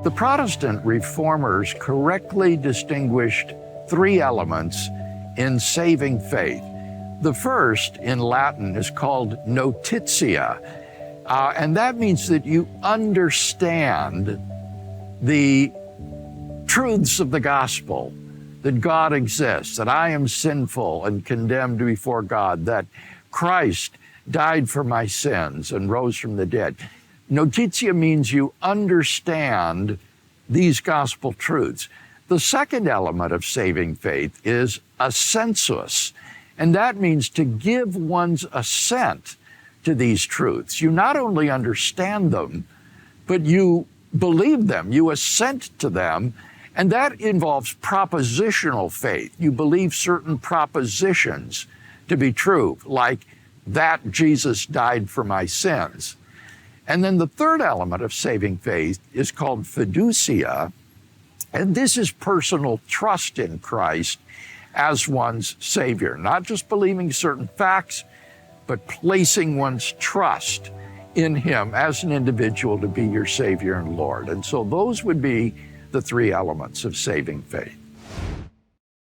The Protestant Reformers correctly distinguished three elements in saving faith. The first, in Latin, is called notitia, and that means that you understand the truths of the gospel, that God exists, that I am sinful and condemned before God, that Christ died for my sins and rose from the dead. Notitia means you understand these gospel truths. The second element of saving faith is assensus, and that means to give one's assent to these truths. You not only understand them, but you believe them, you assent to them, and that involves propositional faith. You believe certain propositions to be true, like that Jesus died for my sins. And then the third element of saving faith is called fiducia, and this is personal trust in Christ as one's Savior, not just believing certain facts, but placing one's trust in Him as an individual to be your Savior and Lord. And so those would be the three elements of saving faith.